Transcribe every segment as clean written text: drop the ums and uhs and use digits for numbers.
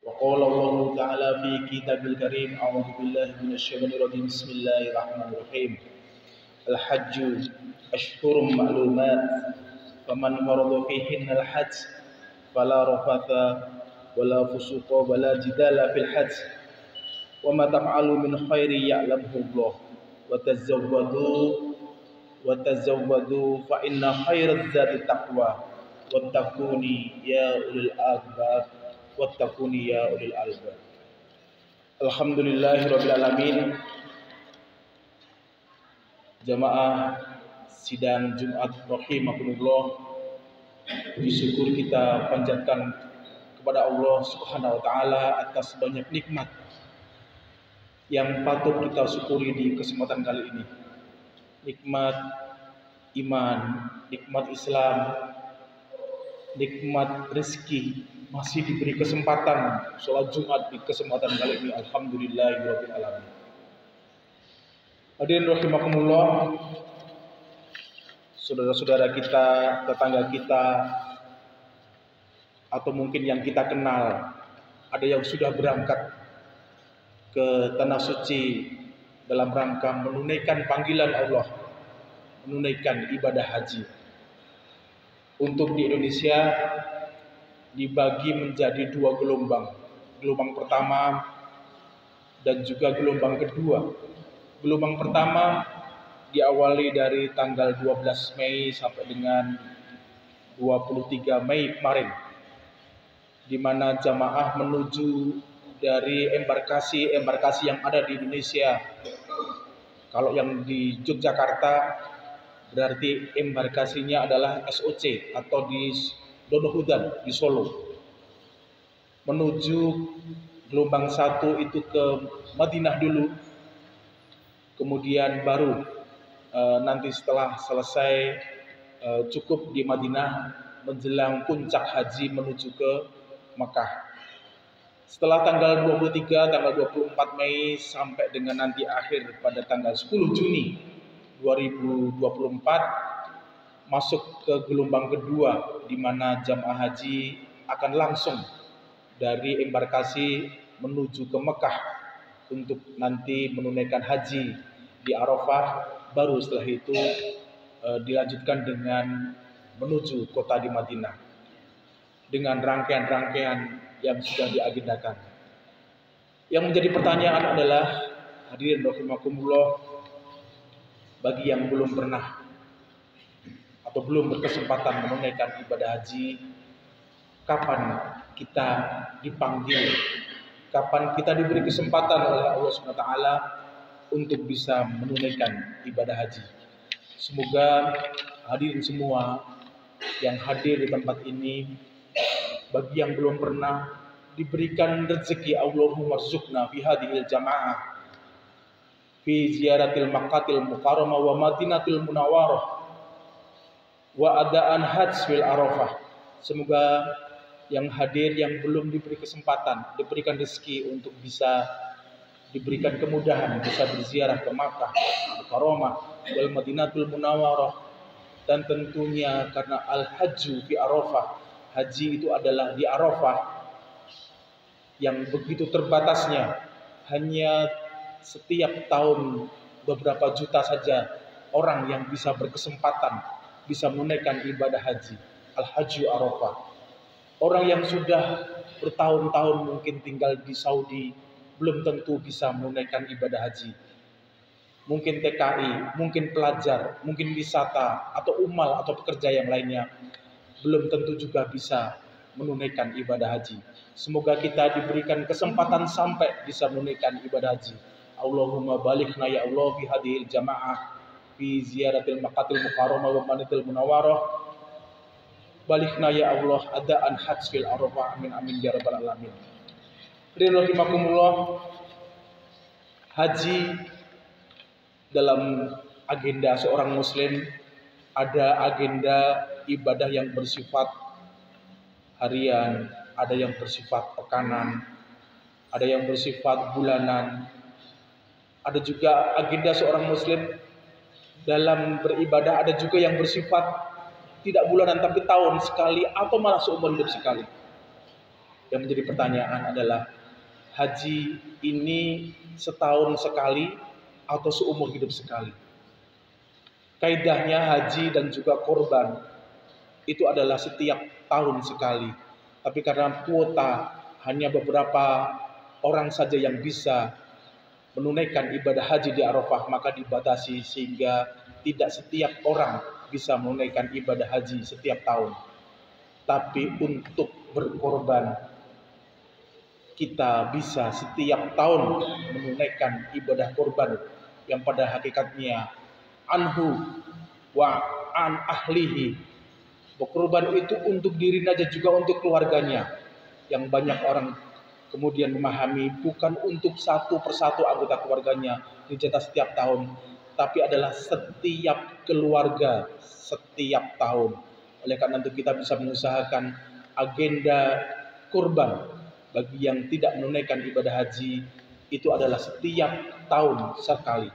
وقال الله تعالى في كتاب الكريم أعوذ بالله من الشيطان الرجيم بسم الله الرحمن الرحيم الحج أشهر معلومات فمن فرض فيهن الحج فلا رفث ولا فسوق ولا جدال في الحج وما تفعلوا من خير يعلمه الله وتزودوا فإن خير الزاد التقوى واتقوني يا أولي الألباب wattaquni ya ulil albab. Alhamdulillahirabbil alamin. Jamaah sidang Jumat rahimakumullah. Puji syukur kita panjatkan kepada Allah Subhanahu wa taala atas banyak nikmat yang patut kita syukuri di kesempatan kali ini. Nikmat iman, nikmat Islam, nikmat rezeki, masih diberi kesempatan sholat Jumat di kesempatan kali ini. Alhamdulillahirabbil alamin. Hadirin rahimakumullah, saudara-saudara kita, tetangga kita, atau mungkin yang kita kenal, ada yang sudah berangkat ke tanah suci dalam rangka menunaikan panggilan Allah, menunaikan ibadah haji. Untuk di Indonesia dibagi menjadi dua gelombang. Gelombang pertama dan juga gelombang kedua. Gelombang pertama diawali dari tanggal 12 Mei sampai dengan 23 Mei kemarin, di mana jamaah menuju dari embarkasi yang ada di Indonesia. Kalau yang di Yogyakarta berarti embarkasinya adalah SOC atau di Donohudan di Solo. Menuju gelombang 1 itu ke Madinah dulu, kemudian baru nanti setelah selesai cukup di Madinah menjelang puncak haji menuju ke Mekah. Setelah tanggal 23, tanggal 24 Mei sampai dengan nanti akhir pada tanggal 10 Juni 2024 masuk ke gelombang kedua, di mana jamaah haji akan langsung dari embarkasi menuju ke Mekah untuk nanti menunaikan haji di Arafah. Baru setelah itu dilanjutkan dengan menuju kota di Madinah dengan rangkaian-rangkaian yang sudah diagendakan. Yang menjadi pertanyaan adalah, hadirin rahimakumullah, bagi yang belum pernah atau belum berkesempatan menunaikan ibadah haji, kapan kita dipanggil, kapan kita diberi kesempatan oleh Allah SWT untuk bisa menunaikan ibadah haji. Semoga hadirin semua yang hadir di tempat ini, bagi yang belum pernah, diberikan rezeki Allahumma rzuqna fi hadhil jamaah fi ziyaratil Makkahil Mukarramah wa Madinatul Munawwarah wa adaan hajj fil Arafah. Semoga yang hadir yang belum diberi kesempatan, diberikan rezeki untuk bisa diberikan kemudahan bisa berziarah ke Makkah Mukarramah wal Madinatul Munawwarah, dan tentunya karena al-hajju fi Arafah, haji itu adalah di Arafah yang begitu terbatasnya, hanya setiap tahun beberapa juta saja orang yang bisa berkesempatan bisa menunaikan ibadah haji, al-hajju Arafah. Orang yang sudah bertahun-tahun mungkin tinggal di Saudi belum tentu bisa menunaikan ibadah haji. Mungkin TKI, mungkin pelajar, mungkin wisata atau umal atau pekerja yang lainnya belum tentu juga bisa menunaikan ibadah haji. Semoga kita diberikan kesempatan sampai bisa menunaikan ibadah haji. Allahumma balighna ya Allah fi hadhil jamaah fi ziyaratil Makkahil Mukarramah wa Madinatul Munawwarah. Balighna ya Allah adaan hajj fil Arafah. Amin amin ya rabbal alamin. Rahimakumullah, haji dalam agenda seorang muslim ada agenda ibadah yang bersifat harian, ada yang bersifat pekanan, ada yang bersifat bulanan. Ada juga agenda seorang muslim dalam beribadah, ada juga yang bersifat tidak bulanan tapi tahun sekali atau malah seumur hidup sekali. Yang menjadi pertanyaan adalah, haji ini setahun sekali atau seumur hidup sekali? Kaidahnya haji dan juga korban itu adalah setiap tahun sekali. Tapi karena kuota hanya beberapa orang saja yang bisa menunaikan ibadah haji di Arafah, maka dibatasi sehingga tidak setiap orang bisa menunaikan ibadah haji setiap tahun. Tapi untuk berkorban, kita bisa setiap tahun menunaikan ibadah korban yang pada hakikatnya anhu wa an ahlihi. Berkorban itu untuk diri saja, juga untuk keluarganya. Yang banyak orang kemudian memahami bukan untuk satu persatu anggota keluarganya dijatah setiap tahun, tapi adalah setiap keluarga setiap tahun. Oleh karena itu kita bisa mengusahakan agenda kurban bagi yang tidak menunaikan ibadah haji itu adalah setiap tahun sekali.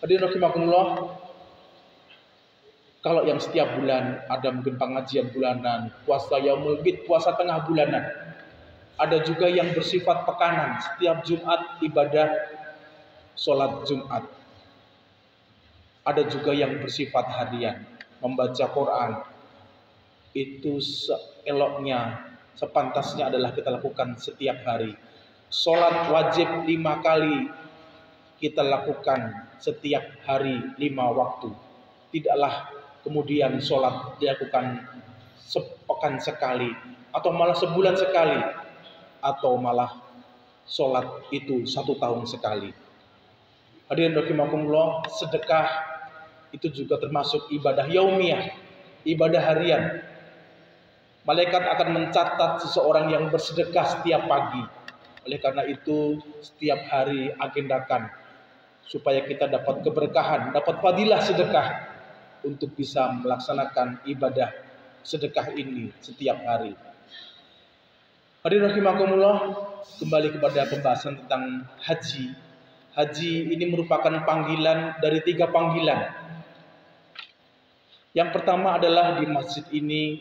Hadirin rahimakumullah, kalau yang setiap bulan ada mungkin pengajian bulanan, puasa yaumul bid, puasa tengah bulanan. Ada juga yang bersifat pekanan, setiap Jumat ibadah sholat Jumat. Ada juga yang bersifat harian, membaca Quran. Itu seeloknya, sepantasnya adalah kita lakukan setiap hari. Sholat wajib 5 kali kita lakukan setiap hari 5 waktu. Tidaklah kemudian sholat dilakukan sepekan sekali, atau malah sebulan sekali, atau malah sholat itu 1 tahun sekali. Hadirin rahimakumullah, sedekah itu juga termasuk ibadah yaumiyah, ibadah harian. Malaikat akan mencatat seseorang yang bersedekah setiap pagi. Oleh karena itu setiap hari agendakan supaya kita dapat keberkahan, dapat fadilah sedekah untuk bisa melaksanakan ibadah sedekah ini setiap hari. Hadirin rahimakumullah, kembali kepada pembahasan tentang haji. Haji ini merupakan panggilan dari 3 panggilan. Yang pertama adalah di masjid ini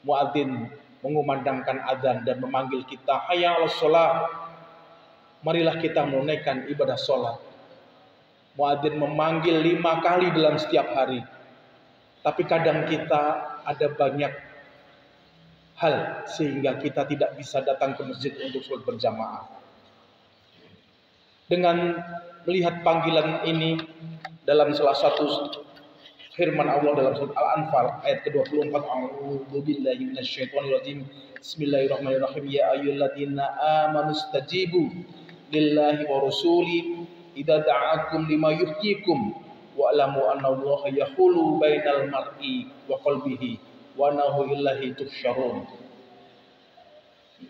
muadzin mengumandangkan azan dan memanggil kita, hayya 'alas shalah, marilah kita menunaikan ibadah sholat. Muadzin memanggil 5 kali dalam setiap hari. Tapi kadang kita ada banyak hal sehingga kita tidak bisa datang ke masjid untuk sholat berjamaah. Dengan melihat panggilan ini dalam salah satu firman Allah dalam surat Al-Anfal ayat ke-24, A'udzu billahi minasyaitonir rajim. Bismillahirrahmanirrahim. Ya ayyuhalladzina amanu istajibu lillahi wa rasuli idza da'akum lima yuhyikum wa alamu annallaha yahulu bainal mar'i wa qalbihi wa annahu ilaihi tuhsyarun.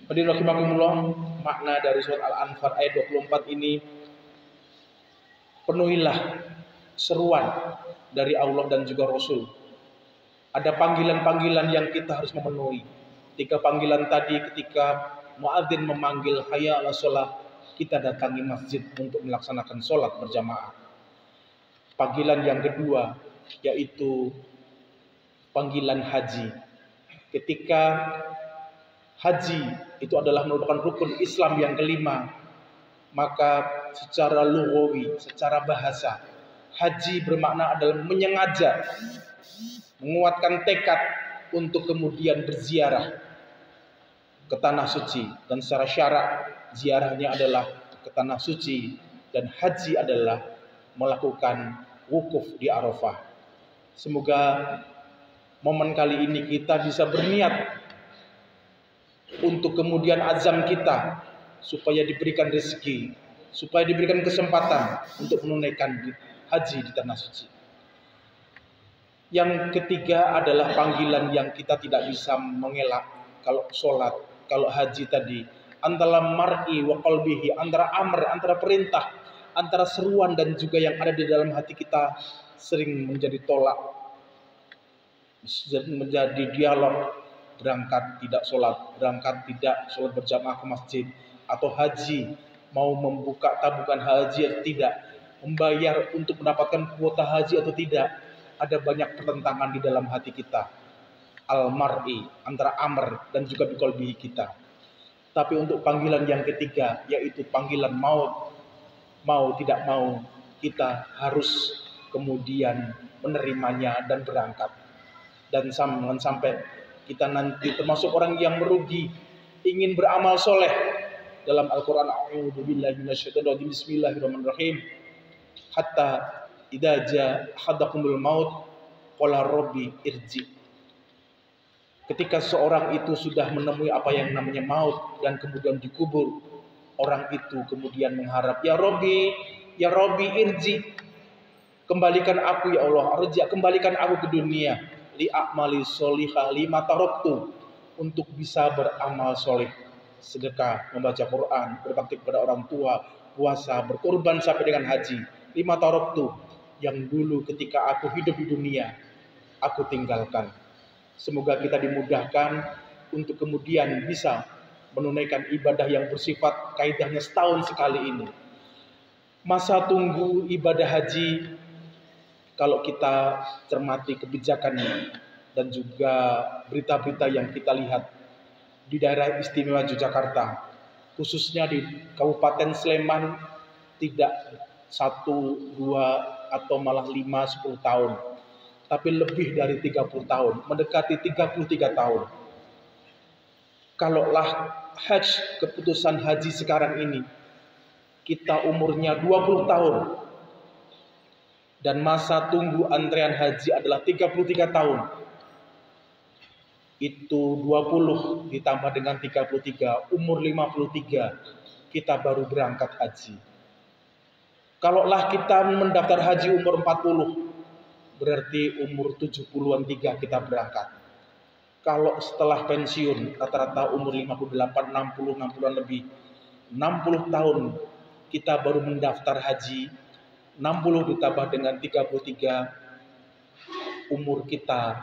Hadirin rahimakumullah, makna dari surat Al-Anfal ayat 24 ini, penuhilah seruan dari Allah dan juga Rasul. Ada panggilan-panggilan yang kita harus memenuhi. 3 panggilan tadi, ketika muadzin memanggil hayya 'alas shalah, kita datangi masjid untuk melaksanakan sholat berjamaah. Panggilan yang kedua yaitu panggilan haji. Ketika haji itu adalah merupakan rukun Islam yang kelima, maka secara lughawi, secara bahasa, haji bermakna adalah menyengaja, menguatkan tekad untuk kemudian berziarah ke tanah suci. Dan secara syarak ziarahnya adalah ke tanah suci, dan haji adalah melakukan wukuf di Arafah. Semoga momen kali ini kita bisa berniat untuk kemudian azam kita supaya diberikan rezeki, supaya diberikan kesempatan untuk menunaikan haji di tanah suci. Yang ketiga adalah panggilan yang kita tidak bisa mengelak. Kalau sholat, kalau haji tadi, antara mar'i wa qalbihi, antara amr, antara perintah, antara seruan dan juga yang ada di dalam hati kita sering menjadi tolak, menjadi dialog. Berangkat tidak sholat, berangkat tidak sholat berjamaah ke masjid, atau haji, mau membuka tabungan haji atau tidak, membayar untuk mendapatkan kuota haji atau tidak. Ada banyak pertentangan di dalam hati kita, al-mar'i, antara amr dan juga biqalbihi kita. Tapi untuk panggilan yang ketiga, yaitu panggilan maut, mau tidak mau kita harus kemudian menerimanya dan berangkat. Dan jangan sampai kita nanti termasuk orang yang merugi, ingin beramal soleh. Dalam Al-Quran, a'udzubillahi minasyaitonirrajim, bismillahirrahmanirrahim, hatta idza jaa ahadakumul maut qala rabbi irji. Ketika seorang itu sudah menemui apa yang namanya maut dan kemudian dikubur, orang itu kemudian mengharap, ya Rabbi irji, kembalikan aku ya Allah, arji, kembalikan aku ke dunia, li a'mali sholihah lima taraktu, untuk bisa beramal soleh, sedekah, membaca Quran, berbakti kepada orang tua, puasa, berkorban sampai dengan haji. Lima taraktu yang dulu ketika aku hidup di dunia aku tinggalkan. Semoga kita dimudahkan untuk kemudian bisa menunaikan ibadah yang bersifat kaidahnya setahun sekali ini. Masa tunggu ibadah haji, kalau kita cermati kebijakannya dan juga berita-berita yang kita lihat di daerah istimewa Yogyakarta, khususnya di Kabupaten Sleman, tidak 1, 2 atau malah 5, 10 tahun, tapi lebih dari 30 tahun, mendekati 33 tahun. Kalaulah keputusan haji sekarang ini, kita umurnya 20 tahun, dan masa tunggu antrean haji adalah 33 tahun. Itu 20 ditambah dengan 33, umur 53, kita baru berangkat haji. Kalaulah kita mendaftar haji umur 40, berarti umur 70-an 3 kita berangkat. Kalau setelah pensiun, rata-rata umur 58, 60, 60-an lebih, 60 tahun kita baru mendaftar haji. 60 ditambah dengan 33, umur kita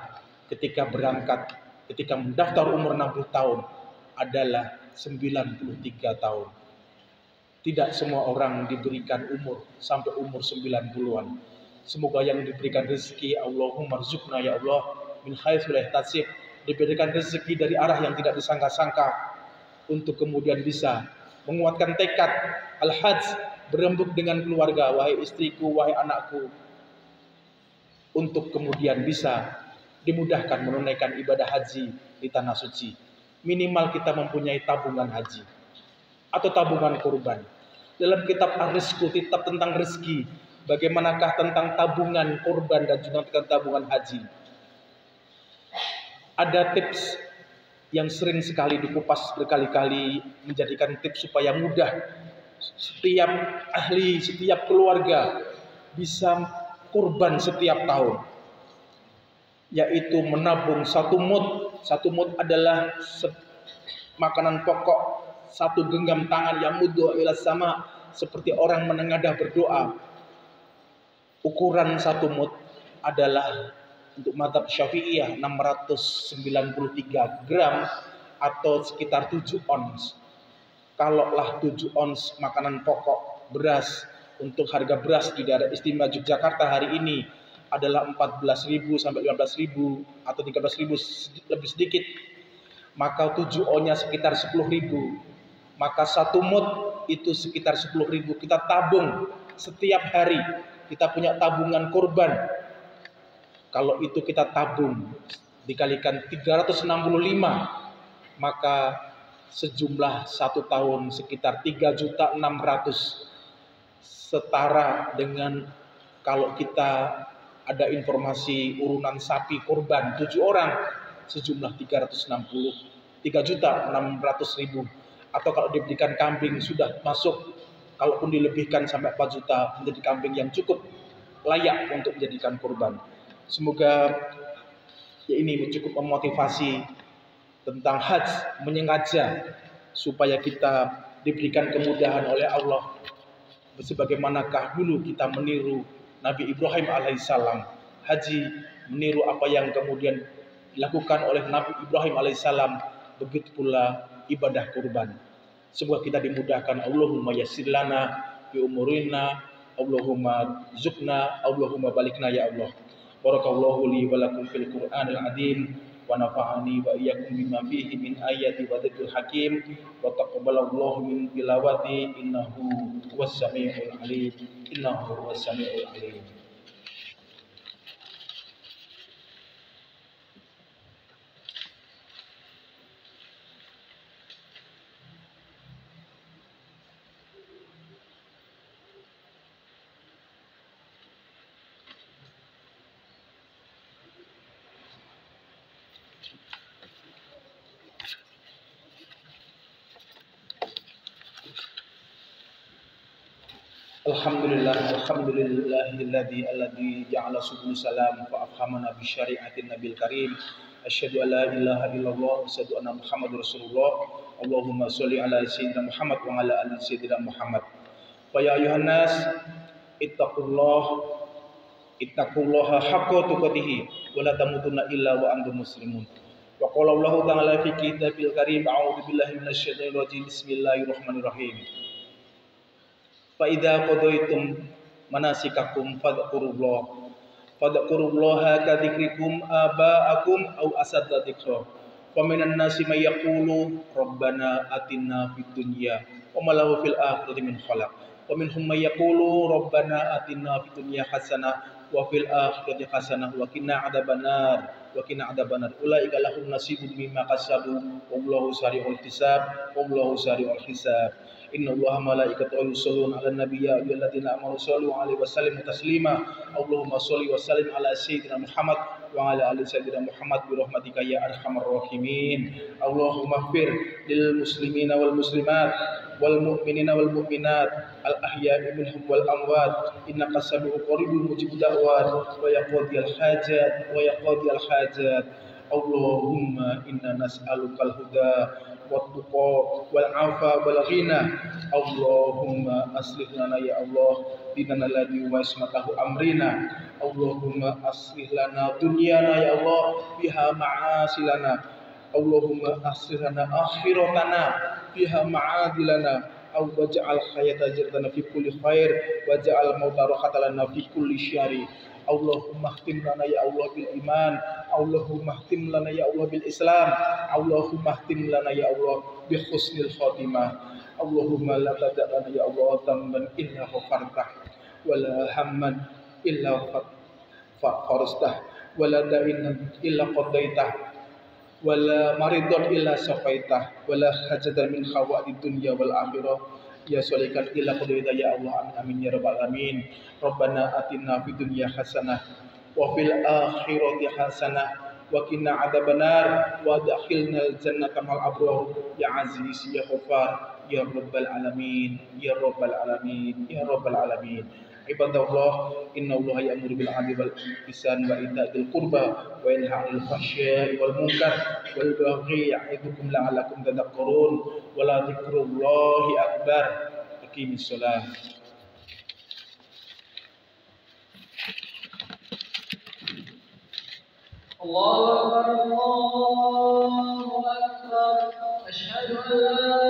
ketika berangkat, ketika mendaftar umur 60 tahun adalah 93 tahun. Tidak semua orang diberikan umur sampai umur 90-an. Semoga yang diberikan rezeki, Allahumma rzuqna ya Allah min haitsu la yahtasib, diberikan rezeki dari arah yang tidak disangka-sangka, untuk kemudian bisa menguatkan tekad al-hajj, berembuk dengan keluarga, wahai istriku, wahai anakku, untuk kemudian bisa dimudahkan menunaikan ibadah haji di tanah suci. Minimal kita mempunyai tabungan haji atau tabungan kurban. Dalam kitab Ar-Rizqu, kitab tentang rezeki, bagaimanakah tentang tabungan kurban dan juga tentang tabungan haji. Ada tips yang sering sekali dikupas berkali-kali, menjadikan tips supaya mudah setiap ahli, setiap keluarga bisa kurban setiap tahun, yaitu menabung 1 mud. 1 mud adalah makanan pokok, 1 genggam tangan, yang mudhu ila sama, seperti orang menengadah berdoa. Ukuran 1 mud adalah untuk mazhab Syafi'iyah 693 gram atau sekitar 7 ons. Kalaulah 7 ons makanan pokok beras, untuk harga beras di daerah istimewa Yogyakarta hari ini adalah 14.000 sampai 15.000 atau 13.000 lebih sedikit, maka 7 onnya sekitar 10.000, maka 1 mud itu sekitar 10.000. Kita tabung setiap hari, kita punya tabungan kurban. Kalau itu kita tabung dikalikan 365, maka sejumlah 1 tahun sekitar 3.600.000, setara dengan kalau kita ada informasi urunan sapi kurban 7 orang sejumlah 3.600.000, atau kalau diberikan kambing sudah masuk, kalaupun dilebihkan sampai 4 juta, menjadi kambing yang cukup layak untuk dijadikan kurban. Semoga ya ini cukup memotivasi tentang haji, menyengaja supaya kita diberikan kemudahan oleh Allah. Sebagaimanakah dulu kita meniru Nabi Ibrahim alaihissalam, haji meniru apa yang kemudian dilakukan oleh Nabi Ibrahim alaihissalam, begitu pula ibadah kurban. Semoga kita dimudahkan. Allahumma yassir lana fi umurina, Allahumma zukna, Allahumma balikna ya Allah. Barakallahu li wa lakum fil Qur'anil azim. wa nafa'ani wa iyyakum bima fihi min ayati wa dzikril hakim wa taqabbalallahu min tilawati innahu huwas samiul alim. Alhamdulillahilladzi ja'ala subul salam fa afhamana bi syari'atin nabil karim. Asyhadu an la ilaha illallah wa asyhadu anna Muhammadar Rasulullah. Allahumma sholli ala sayyidina Muhammad wa ala ali sayyidina Muhammad. Fa ya ayuhan nas ittaqullaha haqqa tuqatih wa la tamutunna illa wa antum muslimun. Wa qala Allah ta'ala fi kitabil karim a'udzu billahi minasyaitonir rajim. Bismillahirrahmanirrahim. Fa idza qadaytum manasikakum fadhkurullaha ka dzikrikum aba'akum aw asadda dzikra. Wa minan nasi may yaqulu rabbana atina fid dunya wa ma lahu fil akhirati min khalaq. Wa minhum may yaqulu rabbana atina fid dunya hasanah wa fil akhirati hasanah wa qina adzabannar. Ulaika lahum nasibun mimma kasabu wallahu sari'ul hisab. Inna Allaha malaikatahu yusholluna 'alan nabiy ya ayyuhalladzina amanu shollu 'alaihi wa sallimu taslima. Allahumma sholli wa sallim ala sayyidina Muhammad wa ala ali sayyidina Muhammad bi rahmatika ya arhamar rahimin. Allahumma ighfir lil muslimina wal muslimat wal mu'minina wal mu'minat al ahya'i minhum wal amwat innaka sami'un qaribun mujibud da'wat wa yaqdiyal hajat. Allahumma inna nas'alukal huda wat-tuqa wal 'afa wal ghina. Allahumma aslih lana ya Allah dinana alladhi wa ismatahu amrina. Allahumma aslih lana dunyana ya Allah biha ma'asilana. Allahumma aslih lana akhiratana biha ma'adilana. Waj'al hayata ziyadatan fi kulli khair waj'al mauta rahatan lana fi kulli syarri. Allahumma khtim lana ya Allah bil iman. Allahumma khtim lana ya Allah bil Islam. Allahumma khtim lana ya Allah bi husnil khatimah. Allahumma la tada' lana ya Allah dhanban illa ghafartah wa la hamman illa farastah wa la da'inan illa qadaitah wa la maridan illa safaitah wa la hajatan min hawadid dunya wal akhirah ya sholikan illa qadaitah ya Allah. Amin ya rabbal alamin. Rabbana atina fid dunya hasanah wa fil akhirati hasanah wa qina adzabannar wa adkhilnal jannata ma'al abrar ya aziz ya ghafar ya rabbal alamin. Ibadallah, innallaha ya'muru bil 'adli wal ihsani wa itaa'il qurba wa yanha 'anil fahsya'i wal munkar wal baghi ya'idukum la'allakum tadhakkarun. Wa la dzikrullahi akbar. Aqimis shalah. Allahu akbar. Asyhadu an la